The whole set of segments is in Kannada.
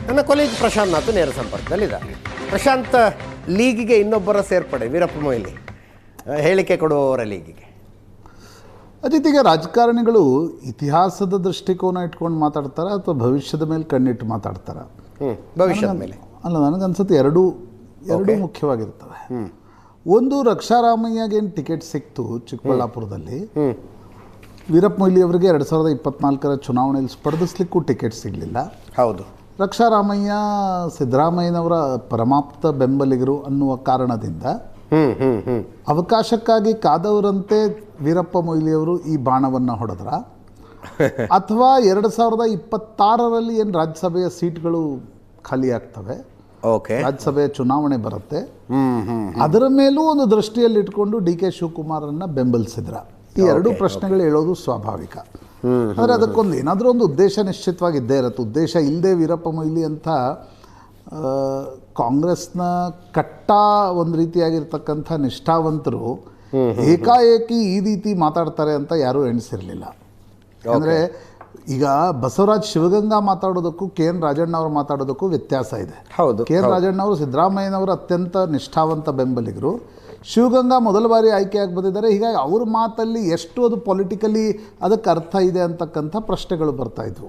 ನನ್ನ ಕೊಲೀಗ್ ಪ್ರಶಾಂತ್ ನಾಥ್ ನೇರ ಸಂಪರ್ಕದಲ್ಲಿದ್ದಾರೆ. ಪ್ರಶಾಂತ್, ಲೀಗಿಗೆ ಇನ್ನೊಬ್ಬರ ಸೇರ್ಪಡೆ ವೀರಪ್ಪ ಮೊಯ್ಲಿ ಹೇಳಿಕೆ ಕೊಡುವವರ ಲೀಗಿಗೆ. ಅಜಿತ್, ಈಗ ರಾಜಕಾರಣಿಗಳು ಇತಿಹಾಸದ ದೃಷ್ಟಿಕೋನ ಇಟ್ಕೊಂಡು ಮಾತಾಡ್ತಾರೆ ಅಥವಾ ಭವಿಷ್ಯದ ಮೇಲೆ ಕಣ್ಣಿಟ್ಟು ಮಾತಾಡ್ತಾರೆ? ಭವಿಷ್ಯದ ಮೇಲೆ ಅಲ್ಲ, ನನಗನ್ಸುತ್ತೆ ಎರಡೂ ಮುಖ್ಯವಾಗಿರ್ತವೆ. ಒಂದು, ರಕ್ಷಾರಾಮಯ್ಯಗೇನು ಟಿಕೆಟ್ ಸಿಕ್ತು ಚಿಕ್ಕಬಳ್ಳಾಪುರದಲ್ಲಿ, ವೀರಪ್ಪ ಮೊಯ್ಲಿ ಅವರಿಗೆ 2024 ಚುನಾವಣೆಯಲ್ಲಿ ಸ್ಪರ್ಧಿಸ್ಲಿಕ್ಕೂ ಟಿಕೆಟ್ ಸಿಗಲಿಲ್ಲ. ಹೌದು. ರಕ್ಷಾರಾಮಯ್ಯ ಸಿದ್ದರಾಮಯ್ಯನವರ ಪರಮಾಪ್ತ ಬೆಂಬಲಿಗರು ಅನ್ನುವ ಕಾರಣದಿಂದ ಅವಕಾಶಕ್ಕಾಗಿ ಕಾದವರಂತೆ ವೀರಪ್ಪ ಮೊಯ್ಲಿಯವರು ಈ ಬಾಣವನ್ನು ಹೊಡೆದ್ರ, ಅಥವಾ 2026ರಲ್ಲಿ ಏನು ರಾಜ್ಯಸಭೆಯ ಸೀಟ್ಗಳು ಖಾಲಿ ಆಗ್ತವೆ, ರಾಜ್ಯಸಭೆಯ ಚುನಾವಣೆ ಬರುತ್ತೆ, ಅದರ ಮೇಲೂ ಒಂದು ದೃಷ್ಟಿಯಲ್ಲಿ ಇಟ್ಕೊಂಡು ಡಿ ಕೆ ಶಿವಕುಮಾರನ್ನ ಬೆಂಬಲಿಸಿದ್ರ? ಈ ಎರಡೂ ಪ್ರಶ್ನೆಗಳು ಹೇಳೋದು ಸ್ವಾಭಾವಿಕ. ಆದರೆ ಅದಕ್ಕೊಂದು ಏನಾದರೂ ಒಂದು ಉದ್ದೇಶ ನಿಶ್ಚಿತವಾಗಿದ್ದೇ ಇರುತ್ತೆ. ಉದ್ದೇಶ ಇಲ್ಲದೆ ವೀರಪ್ಪ ಮೊಯ್ಲಿ ಅಂತ ಕಾಂಗ್ರೆಸ್ನ ಕಟ್ಟ ಒಂದು ರೀತಿಯಾಗಿರ್ತಕ್ಕಂಥ ನಿಷ್ಠಾವಂತರು ಏಕಾಏಕಿ ಈ ರೀತಿ ಮಾತಾಡ್ತಾರೆ ಅಂತ ಯಾರೂ ಎಣಿಸಿರಲಿಲ್ಲ. ಅಂದರೆ ಈಗ ಬಸವರಾಜ್ ಶಿವಗಂಗಾ ಮಾತಾಡೋದಕ್ಕೂ ಕೆ ಎನ್ ರಾಜಣ್ಣ ಅವರು ಮಾತಾಡೋದಕ್ಕೂ ವ್ಯತ್ಯಾಸ ಇದೆ. ಹೌದು. ಕೆ ಎನ್ ರಾಜಣ್ಣ ಅವರು ಸಿದ್ದರಾಮಯ್ಯನವರು ಅತ್ಯಂತ ನಿಷ್ಠಾವಂತ ಬೆಂಬಲಿಗರು, ಶಿವಗಂಗಾ ಮೊದಲ ಬಾರಿ ಆಯ್ಕೆಯಾಗಿ ಬಂದಿದ್ದಾರೆ. ಹೀಗಾಗಿ ಅವ್ರ ಮಾತಲ್ಲಿ ಎಷ್ಟು ಅದು ಪೊಲಿಟಿಕಲಿ ಅದಕ್ಕೆ ಅರ್ಥ ಇದೆ ಅಂತಕ್ಕಂಥ ಪ್ರಶ್ನೆಗಳು ಬರ್ತಾ ಇದ್ವು.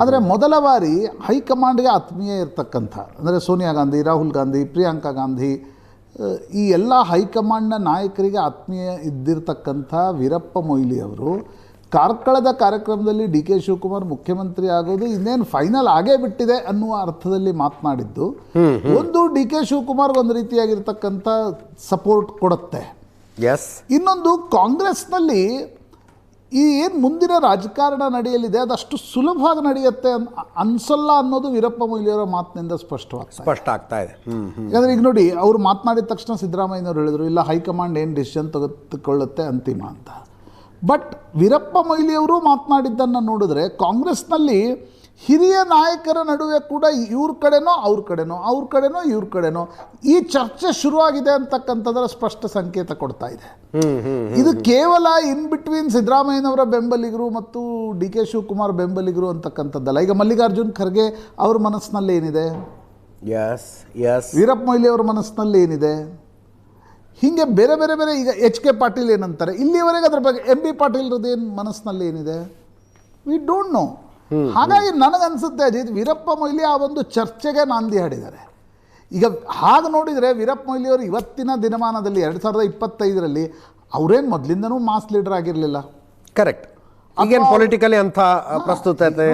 ಆದರೆ ಮೊದಲ ಬಾರಿ ಹೈಕಮಾಂಡ್ಗೆ ಆತ್ಮೀಯ ಇರ್ತಕ್ಕಂಥ, ಅಂದರೆ ಸೋನಿಯಾ ಗಾಂಧಿ, ರಾಹುಲ್ ಗಾಂಧಿ, ಪ್ರಿಯಾಂಕಾ ಗಾಂಧಿ, ಈ ಎಲ್ಲ ಹೈಕಮಾಂಡ್ನ ನಾಯಕರಿಗೆ ಆತ್ಮೀಯ ಇದ್ದಿರ್ತಕ್ಕಂಥ ವೀರಪ್ಪ ಮೊಯ್ಲಿ ಅವರು ಕಾರ್ಕಳದ ಕಾರ್ಯಕ್ರಮದಲ್ಲಿ ಡಿ ಕೆ ಶಿವಕುಮಾರ್ ಮುಖ್ಯಮಂತ್ರಿ ಆಗೋದು ಇನ್ನೇನು ಫೈನಲ್ ಆಗೇ ಬಿಟ್ಟಿದೆ ಅನ್ನುವ ಅರ್ಥದಲ್ಲಿ ಮಾತನಾಡಿದ್ದು ಒಂದು ಡಿ ಕೆ ಶಿವಕುಮಾರ್ ಒಂದು ರೀತಿಯಾಗಿರ್ತಕ್ಕಂಥ ಸಪೋರ್ಟ್ ಕೊಡುತ್ತೆ. ಇನ್ನೊಂದು, ಕಾಂಗ್ರೆಸ್ನಲ್ಲಿ ಈ ಏನು ಮುಂದಿನ ರಾಜಕಾರಣ ನಡೆಯಲಿದೆ ಅದಷ್ಟು ಸುಲಭವಾಗಿ ನಡೆಯುತ್ತೆ ಅನ್ಸಲ್ಲ ಅನ್ನೋದು ವೀರಪ್ಪ ಮೊಯ್ಲಿಯವರ ಮಾತಿನಿಂದ ಸ್ಪಷ್ಟ ಆಗ್ತಾ ಇದೆ. ಯಾಕಂದರೆ ಈಗ ನೋಡಿ, ಅವರು ಮಾತನಾಡಿದ ತಕ್ಷಣ ಸಿದ್ದರಾಮಯ್ಯನವರು ಹೇಳಿದರು ಇಲ್ಲ, ಹೈಕಮಾಂಡ್ ಏನು ಡಿಸಿಷನ್ ತೆಗೆದುಕೊಳ್ಳುತ್ತೆ ಅಂತಿಮ ಅಂತ. ಬಟ್ ವೀರಪ್ಪ ಮೊಯ್ಲಿಯವರು ಮಾತನಾಡಿದ್ದನ್ನು ನೋಡಿದ್ರೆ ಕಾಂಗ್ರೆಸ್ನಲ್ಲಿ ಹಿರಿಯ ನಾಯಕರ ನಡುವೆ ಕೂಡ ಇವ್ರ ಕಡೆನೋ ಅವ್ರ ಕಡೆನೋ ಇವ್ರ ಕಡೆನೋ ಈ ಚರ್ಚೆ ಶುರುವಾಗಿದೆ ಅಂತಕ್ಕಂಥದ್ದರ ಸ್ಪಷ್ಟ ಸಂಕೇತ ಕೊಡ್ತಾ ಇದೆ. ಇದು ಕೇವಲ ಇನ್ ಬಿಟ್ವೀನ್ ಸಿದ್ದರಾಮಯ್ಯನವರ ಬೆಂಬಲಿಗರು ಮತ್ತು ಡಿ ಕೆ ಶಿವಕುಮಾರ್ ಬೆಂಬಲಿಗರು ಅಂತಕ್ಕಂಥದ್ದಲ್ಲ. ಈಗ ಮಲ್ಲಿಕಾರ್ಜುನ್ ಖರ್ಗೆ ಅವ್ರ ಮನಸ್ಸಿನಲ್ಲಿ ಏನಿದೆ, ವೀರಪ್ಪ ಮೊಯ್ಲಿ ಅವರ ಮನಸ್ಸಿನಲ್ಲಿ ಏನಿದೆ, ಹೀಗೆ ಬೇರೆ ಬೇರೆ ಬೇರೆ. ಈಗ ಎಚ್ ಕೆ ಪಾಟೀಲ್ ಏನಂತಾರೆ, ಇಲ್ಲಿವರೆಗೆ ಅದ್ರ ಬಗ್ಗೆ ಎಂ ಬಿ ಪಾಟೀಲ್ರದ್ದು ಏನು ಮನಸ್ಸಿನಲ್ಲಿ ಏನಿದೆ, ವಿ ಡೋಂಟ್ ನೋ. ಹಾಗಾಗಿ ನನಗನ್ಸುತ್ತೆ ಅಜಿತ್, ವೀರಪ್ಪ ಮೊಯ್ಲಿ ಆ ಒಂದು ಚರ್ಚೆಗೆ ನಾಂದಿ ಹಾಡಿದ್ದಾರೆ. ಈಗ ಹಾಗೆ ನೋಡಿದರೆ ವೀರಪ್ಪ ಮೊಯ್ಲಿಯವರು ಇವತ್ತಿನ ದಿನಮಾನದಲ್ಲಿ 2025ರಲ್ಲಿ ಅವರೇನು ಮೊದಲಿಂದನೂ ಮಾಸ್ ಲೀಡರ್ ಆಗಿರಲಿಲ್ಲ. ಕರೆಕ್ಟ್. ಈಗೇನು ಪೊಲಿಟಿಕಲಿ ಅಂತ ಪ್ರಸ್ತುತತೆ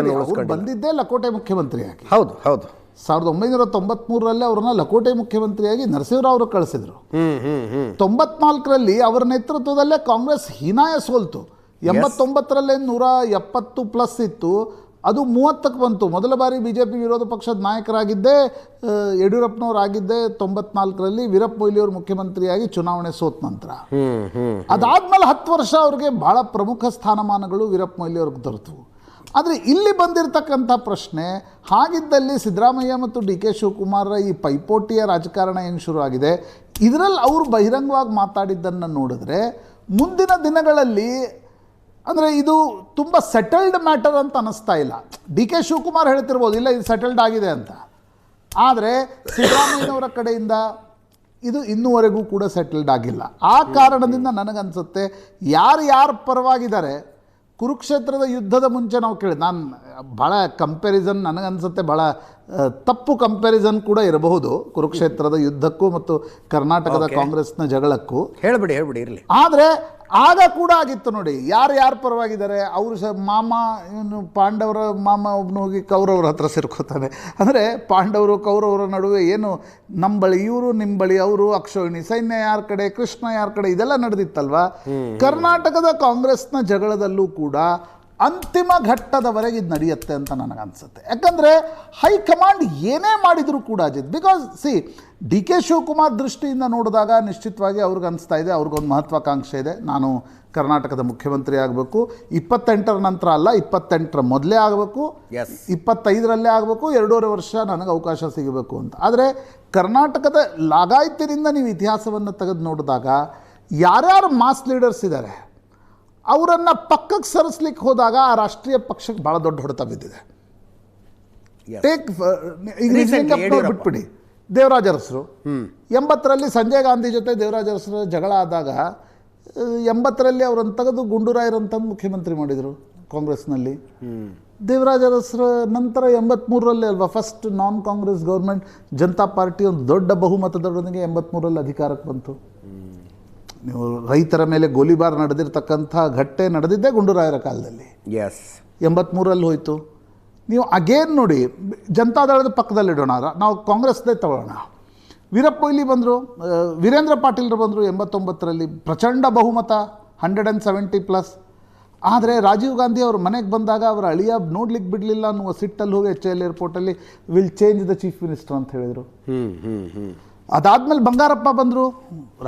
ಬಂದಿದ್ದೇ ಲಕೋಟೆ ಮುಖ್ಯಮಂತ್ರಿಯಾಗಿ. ಹೌದು ಹೌದು. 1993ರಲ್ಲಿ ಅವ್ರನ್ನ ಲಕೋಟೆ ಮುಖ್ಯಮಂತ್ರಿಯಾಗಿ ನರಸಿಂಹರಾವ್ ಅವರು ಕಳಿಸಿದ್ರು. 94ರಲ್ಲಿ ಅವರ ನೇತೃತ್ವದಲ್ಲೇ ಕಾಂಗ್ರೆಸ್ ಹೀನಾಯ ಸೋಲ್ತು. 89ರಲ್ಲಿ 170+ ಇತ್ತು, ಅದು 30ಕ್ಕೆ ಬಂತು. ಮೊದಲ ಬಾರಿ ಬಿಜೆಪಿ ವಿರೋಧ ಪಕ್ಷದ ನಾಯಕರಾಗಿದ್ದೇ ಯಡಿಯೂರಪ್ಪನವರಾಗಿದ್ದೇ 94ರಲ್ಲಿ, ವೀರಪ್ಪ ಮೊಯ್ಲಿಯವರು ಮುಖ್ಯಮಂತ್ರಿಯಾಗಿ ಚುನಾವಣೆ ಸೋತ ನಂತರ. ಅದಾದ್ಮೇಲೆ 10 ವರ್ಷ ಅವ್ರಿಗೆ ಬಹಳ ಪ್ರಮುಖ ಸ್ಥಾನಮಾನಗಳು ವೀರಪ್ಪ ಮೊಯ್ಲಿಯವ್ರಿಗೆ ದೊರೆತು. ಆದರೆ ಇಲ್ಲಿ ಬಂದಿರತಕ್ಕಂಥ ಪ್ರಶ್ನೆ, ಹಾಗಿದ್ದಲ್ಲಿ ಸಿದ್ದರಾಮಯ್ಯ ಮತ್ತು ಡಿ ಕೆ ಶಿವಕುಮಾರ್ ಈ ಪೈಪೋಟಿಯ ರಾಜಕಾರಣ ಏನು ಶುರುವಾಗಿದೆ, ಇದರಲ್ಲಿ ಅವರು ಬಹಿರಂಗವಾಗಿ ಮಾತಾಡಿದ್ದನ್ನು ನೋಡಿದ್ರೆ ಮುಂದಿನ ದಿನಗಳಲ್ಲಿ ಅಂದರೆ ಇದು ತುಂಬ ಸೆಟಲ್ಡ್ ಮ್ಯಾಟರ್ ಅಂತ ಅನ್ನಿಸ್ತಾ ಇಲ್ಲ. ಡಿ ಕೆ ಶಿವಕುಮಾರ್ ಹೇಳ್ತಿರ್ಬೋದು ಇಲ್ಲ ಇದು ಸೆಟಲ್ಡ್ ಆಗಿದೆ ಅಂತ, ಆದರೆ ಸಿದ್ದರಾಮಯ್ಯನವರ ಕಡೆಯಿಂದ ಇದು ಇನ್ನೂವರೆಗೂ ಕೂಡ ಸೆಟಲ್ಡ್ ಆಗಿಲ್ಲ. ಆ ಕಾರಣದಿಂದ ನನಗನ್ಸುತ್ತೆ ಯಾರು ಪರವಾಗಿದ್ದಾರೆ, ಕುರುಕ್ಷೇತ್ರದ ಯುದ್ಧದ ಮುಂಚೆ ನಾವು ನಾನು ಭಾಳ ಕಂಪ್ಯಾರಿಸನ್ ನನಗನ್ಸುತ್ತೆ ಭಾಳ ತಪ್ಪು ಕಂಪ್ಯಾರಿಸನ್ ಕೂಡ ಇರಬಹುದು ಕುರುಕ್ಷೇತ್ರದ ಯುದ್ಧಕ್ಕೂ ಮತ್ತು ಕರ್ನಾಟಕದ ಕಾಂಗ್ರೆಸ್ನ ಜಗಳಕ್ಕೂ. ಹೇಳ್ಬಿಡಿ ಇರಲಿ. ಆದರೆ ಆಗ ಕೂಡ ಆಗಿತ್ತು ನೋಡಿ, ಯಾರು ಪರವಾಗಿದ್ದಾರೆ. ಅವರು ಮಾಮ ಇವನು ಪಾಂಡವರ ಮಾಮ ಒಬ್ಬನು ಹೋಗಿ ಕೌರವರ ಹತ್ರ ಸೇರ್ಕೋತಾನೆ. ಅಂದರೆ ಪಾಂಡವರು ಕೌರವರ ನಡುವೆ ಏನು ನಮ್ಮ ಬಳಿ ಇವರು, ನಿಮ್ಮ ಬಳಿ ಅವರು, ಅಕ್ಷೋಹಿಣಿ ಸೈನ್ಯ ಯಾರ ಕಡೆ, ಕೃಷ್ಣ ಯಾರ ಕಡೆ, ಇದೆಲ್ಲ ನಡೆದಿತ್ತಲ್ವಾ. ಕರ್ನಾಟಕದ ಕಾಂಗ್ರೆಸ್ನ ಜಗಳದಲ್ಲೂ ಕೂಡ ಅಂತಿಮ ಘಟ್ಟದವರೆಗೆ ಇದು ನಡೆಯುತ್ತೆ ಅಂತ ನನಗನ್ಸುತ್ತೆ. ಯಾಕಂದರೆ ಹೈಕಮಾಂಡ್ ಏನೇ ಮಾಡಿದರೂ ಕೂಡ Ajit, because D K Shivakumar ದೃಷ್ಟಿಯಿಂದ ನೋಡಿದಾಗ ನಿಶ್ಚಿತವಾಗಿ ಅವ್ರಿಗೆ ಅನಿಸ್ತಾ ಇದೆ, ಅವ್ರಿಗೊಂದು ಮಹತ್ವಾಕಾಂಕ್ಷೆ ಇದೆ, ನಾನು ಕರ್ನಾಟಕದ ಮುಖ್ಯಮಂತ್ರಿ ಆಗಬೇಕು. 28ರ ನಂತರ ಅಲ್ಲ, 28ರ ಮೊದಲೇ ಆಗಬೇಕು, 25ರಲ್ಲೇ ಆಗಬೇಕು, 2.5 ವರ್ಷ ನನಗೆ ಅವಕಾಶ ಸಿಗಬೇಕು ಅಂತ. ಆದರೆ ಕರ್ನಾಟಕದ ಲಾಗಾಯತಿನಿಂದ ನೀವು ಇತಿಹಾಸವನ್ನು ತೆಗೆದು ನೋಡಿದಾಗ ಯಾರ್ಯಾರು ಮಾಸ್ ಲೀಡರ್ಸ್ ಇದ್ದಾರೆ ಅವರನ್ನು ಪಕ್ಕಕ್ಕೆ ಸರಿಸ್ಲಿಕ್ಕೆ ಹೋದಾಗ ಆ ರಾಷ್ಟ್ರೀಯ ಪಕ್ಷಕ್ಕೆ ಭಾಳ ದೊಡ್ಡ ಹೊಡೆತ ಬಿದ್ದಿದೆ. ಟೇಕ್ ಈಗ Recently, ನಿಜಲಿಂಗಪ್ಪನವ್ರು ಯಡಿಯೂರಪ್ಪ. ಬಿಟ್ಬಿಡಿ, ದೇವರಾಜ ಅರಸರು 80ರಲ್ಲಿ ಸಂಜಯ್ ಗಾಂಧಿ ಜೊತೆ ದೇವರಾಜ ಅರಸರ ಜಗಳ ಆದಾಗ 80ರಲ್ಲಿ ಅವ್ರನ್ನ ತೆಗೆದು ಗುಂಡೂರಾಯರಂತಂದು ಮುಖ್ಯಮಂತ್ರಿ ಮಾಡಿದರು ಕಾಂಗ್ರೆಸ್ನಲ್ಲಿ. ದೇವರಾಜ ಅರಸರ ನಂತರ 83ರಲ್ಲಿ ಅಲ್ವಾ ಫಸ್ಟ್ ನಾನ್ ಕಾಂಗ್ರೆಸ್ ಗೌರ್ಮೆಂಟ್ ಜನತಾ ಪಾರ್ಟಿ ಒಂದು ದೊಡ್ಡ ಬಹುಮತದೊಂದಿಗೆ 83ರಲ್ಲಿ ಅಧಿಕಾರಕ್ಕೆ ಬಂತು. ನೀವು ರೈತರ ಮೇಲೆ ಗೋಲಿಬಾರ್ ನಡೆದಿರ್ತಕ್ಕಂಥ ಘಟ್ಟೆ ನಡೆದಿದ್ದೇ ಗುಂಡೂರಾಯರ ಕಾಲದಲ್ಲಿ. 83ರಲ್ಲಿ ಹೋಯಿತು. ನೀವು ಅಗೇನ್ ನೋಡಿ, ಜನತಾದಳದ ಪಕ್ಕದಲ್ಲಿಡೋಣ, ನಾವು ಕಾಂಗ್ರೆಸ್ದೇ ತಗೊಳ್ಳೋಣ. ವೀರಪ್ಪ ಮೊಯ್ಲಿ ಬಂದರು, ವೀರೇಂದ್ರ ಪಾಟೀಲ್ರು ಬಂದರು 89ರಲ್ಲಿ, ಪ್ರಚಂಡ ಬಹುಮತ 170+. ಆದರೆ ರಾಜೀವ್ ಗಾಂಧಿ ಅವ್ರ ಮನೆಗೆ ಬಂದಾಗ ಅವರ ಅಳಿಯ ನೋಡ್ಲಿಕ್ಕೆ ಬಿಡಲಿಲ್ಲ ಅನ್ನುವ ಸಿಟ್ಟಲ್ಲಿ ಹೋಗಿ HAL ಏರ್ಪೋರ್ಟಲ್ಲಿ will change the chief minister ಅಂತ ಹೇಳಿದರು. ಅದಾದಮೇಲೆ ಬಂಗಾರಪ್ಪ ಬಂದರು,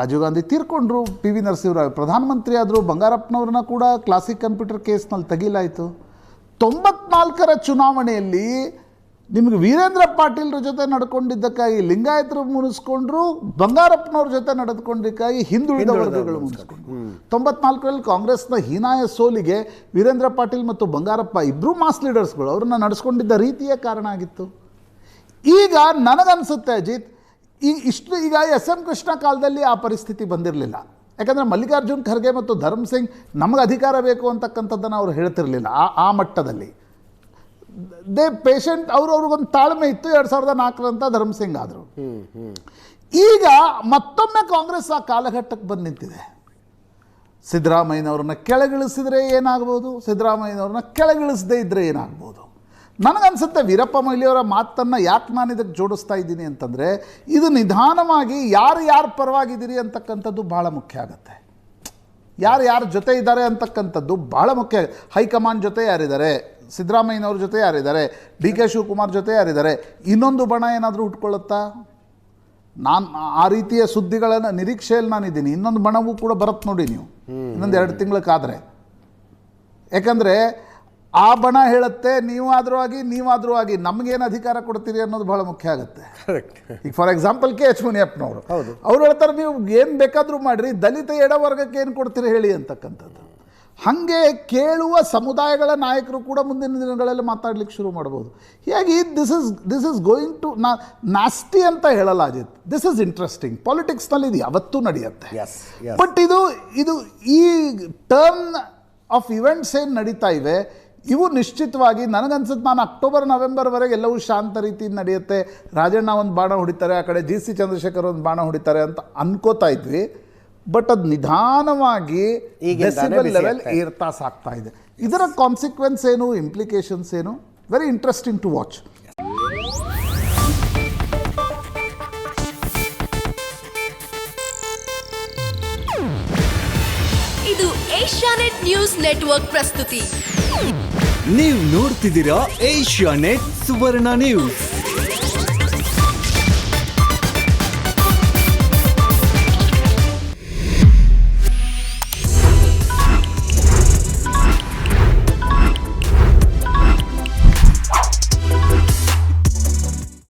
ರಾಜೀವ್ ಗಾಂಧಿ ತೀರ್ಕೊಂಡ್ರು, PV ನರಸಿಂಹರಾವ್ ಪ್ರಧಾನಮಂತ್ರಿ ಆದರು, ಬಂಗಾರಪ್ಪನವ್ರನ್ನ ಕೂಡ ಕ್ಲಾಸಿಕ್ ಕಂಪ್ಯೂಟರ್ ಕೇಸ್ನಲ್ಲಿ ತೆಗಿಲಾಯಿತು. 94ರ ಚುನಾವಣೆಯಲ್ಲಿ ನಿಮಗೆ ವೀರೇಂದ್ರ ಪಾಟೀಲ್ರ ಜೊತೆ ನಡ್ಕೊಂಡಿದ್ದಕ್ಕಾಗಿ ಲಿಂಗಾಯತರು ಮುನಿಸ್ಕೊಂಡ್ರು, ಬಂಗಾರಪ್ಪನವ್ರ ಜೊತೆ ನಡೆದುಕೊಂಡಿದ್ದಕ್ಕಾಗಿ ಹಿಂದುಳಿದ ವರ್ಗಗಳು ಮುನಿಸ್ಕೊಂಡ್ರು. 94ರಲ್ಲಿ ಕಾಂಗ್ರೆಸ್ನ ಹೀನಾಯ ಸೋಲಿಗೆ ವೀರೇಂದ್ರ ಪಾಟೀಲ್ ಮತ್ತು ಬಂಗಾರಪ್ಪ ಇಬ್ಬರೂ ಮಾಸ್ ಲೀಡರ್ಸ್ಗಳು ಅವ್ರನ್ನ ನಡೆಸ್ಕೊಂಡಿದ್ದ ರೀತಿಯೇ ಕಾರಣ ಆಗಿತ್ತು. ಈಗ ನನಗನ್ಸುತ್ತೆ ಅಜಿತ್, ಈಗ SM ಕೃಷ್ಣ ಕಾಲದಲ್ಲಿ ಆ ಪರಿಸ್ಥಿತಿ ಬಂದಿರಲಿಲ್ಲ. ಯಾಕಂದರೆ ಮಲ್ಲಿಕಾರ್ಜುನ್ ಖರ್ಗೆ ಮತ್ತು ಧರ್ಮ್ ಸಿಂಗ್ ನಮಗೆ ಅಧಿಕಾರ ಬೇಕು ಅಂತಕ್ಕಂಥದ್ದನ್ನು ಅವ್ರು ಹೇಳ್ತಿರಲಿಲ್ಲ ಆ ಮಟ್ಟದಲ್ಲಿ. ಪೇಷಂಟ್ ಅವ್ರಿಗೊಂದು ತಾಳ್ಮೆ ಇತ್ತು. 2004 ಧರ್ಮ್ ಸಿಂಗ್ ಆದರು. ಈಗ ಮತ್ತೊಮ್ಮೆ ಕಾಂಗ್ರೆಸ್ ಆ ಕಾಲಘಟ್ಟಕ್ಕೆ ಬಂದು ನಿಂತಿದೆ. ಸಿದ್ದರಾಮಯ್ಯನವ್ರನ್ನ ಕೆಳಗಿಳಿಸಿದರೆ ಏನಾಗ್ಬೋದು, ಸಿದ್ದರಾಮಯ್ಯನವ್ರನ್ನ ಕೆಳಗಿಳಿಸದೇ ಇದ್ದರೆ ಏನಾಗ್ಬೋದು. ನನಗನ್ಸುತ್ತೆ ವೀರಪ್ಪ ಮೊಯ್ಲಿಯವರ ಮಾತನ್ನು ಯಾಕೆ ನಾನು ಇದಕ್ಕೆ ಜೋಡಿಸ್ತಾ ಇದ್ದೀನಿ ಅಂತಂದರೆ, ಇದು ನಿಧಾನವಾಗಿ ಯಾರು ಪರವಾಗಿದ್ದೀರಿ ಅಂತಕ್ಕಂಥದ್ದು ಭಾಳ ಮುಖ್ಯ ಆಗುತ್ತೆ. ಯಾರ ಜೊತೆ ಇದ್ದಾರೆ ಅಂತಕ್ಕಂಥದ್ದು ಭಾಳ ಮುಖ್ಯ. ಹೈಕಮಾಂಡ್ ಜೊತೆ ಯಾರಿದ್ದಾರೆ, ಸಿದ್ದರಾಮಯ್ಯನವ್ರ ಜೊತೆ ಯಾರಿದ್ದಾರೆ, DK ಶಿವಕುಮಾರ್ ಜೊತೆ ಯಾರಿದ್ದಾರೆ, ಇನ್ನೊಂದು ಬಣ ಏನಾದರೂ ಹುಟ್ಕೊಳ್ಳುತ್ತಾ? ನಾನು ಆ ರೀತಿಯ ಸುದ್ದಿಗಳನ್ನು ನಿರೀಕ್ಷೆಯಲ್ಲಿ ನಾನಿದ್ದೀನಿ. ಇನ್ನೊಂದು ಬಣವೂ ಕೂಡ ಬರುತ್ತೆ ನೋಡಿ ನೀವು, ಇನ್ನೊಂದು 2 ತಿಂಗಳಕ್ಕಾದರೆ. ಯಾಕಂದರೆ ಆ ಬಣ ಹೇಳುತ್ತೆ ನೀವಾದರೂ ಆಗಿ ನಮಗೇನು ಅಧಿಕಾರ ಕೊಡ್ತೀರಿ ಅನ್ನೋದು ಭಾಳ ಮುಖ್ಯ ಆಗುತ್ತೆ. ಈಗ ಫಾರ್ ಎಕ್ಸಾಂಪಲ್ KH ಮುನಿಯಪ್ಪನವರು ಅವ್ರು ಹೇಳ್ತಾರೆ, ನೀವು ಏನು ಬೇಕಾದರೂ ಮಾಡಿರಿ, ದಲಿತ ಎಡವರ್ಗಕ್ಕೆ ಏನು ಕೊಡ್ತೀರಿ ಹೇಳಿ ಅಂತಕ್ಕಂಥದ್ದು. ಹಾಗೆ ಕೇಳುವ ಸಮುದಾಯಗಳ ನಾಯಕರು ಕೂಡ ಮುಂದಿನ ದಿನಗಳಲ್ಲಿ ಮಾತಾಡ್ಲಿಕ್ಕೆ ಶುರು ಮಾಡ್ಬೋದು. ಹೀಗಾಗಿ ದಿಸ್ ಇಸ್ ಗೋಯಿಂಗ್ ಟು ನಾಸ್ಟಿ ಅಂತ ಹೇಳಲ್ಲ ಅಜಿತ್, ದಿಸ್ ಇಸ್ ಇಂಟ್ರೆಸ್ಟಿಂಗ್. ಪಾಲಿಟಿಕ್ಸ್ನಲ್ಲಿ ಇದು ಯಾವತ್ತೂ ನಡೆಯುತ್ತೆ. ಬಟ್ ಇದು ಈ ಟರ್ನ್ ಆಫ್ ಇವೆಂಟ್ಸ್ ಏನು ನಡೀತಾ ಇವೆ, ಇವು ನಿಶ್ಚಿತವಾಗಿ ನನಗನ್ಸುತ್ತೆ, ನಾನು ಅಕ್ಟೋಬರ್ ನವೆಂಬರ್ವರೆಗೆ ಎಲ್ಲವೂ ಶಾಂತ ರೀತಿಯಿಂದ ನಡೆಯುತ್ತೆ. ರಾಜಣ್ಣ ಒಂದು ಬಾಣ ಹೊಡಿತಾರೆ, ಆ ಕಡೆ GC ಚಂದ್ರಶೇಖರ್ ಒಂದು ಬಾಣ ಹೊಡಿತಾರೆ ಅಂತ ಅನ್ಕೋತಾ ಇದ್ವಿ. ಬಟ್ ಅದು ನಿಧಾನವಾಗಿ ಡೆಸಿಬಲ್ ಲೆವೆಲ್ ಏರ್ತಾ ಸಾಕ್ತಾ ಇದೆ. ಇದರ ಕಾನ್ಸಿಕ್ವೆನ್ಸ್ ಏನು, ಇಂಪ್ಲಿಕೇಶನ್ಸ್ ಏನು, ವೆರಿ ಇಂಟ್ರೆಸ್ಟಿಂಗ್ ಟು ವಾಚ್. ಇದು ಏಷ್ಯಾನೆಟ್ ನ್ಯೂಸ್ ನೆಟ್ವರ್ಕ್ ಪ್ರಸ್ತುತಿ. ನೀವು ನೋಡ್ತಿದ್ದೀರಾ ಏಷ್ಯಾನೆಟ್ ಸುವರ್ಣ ನ್ಯೂಸ್.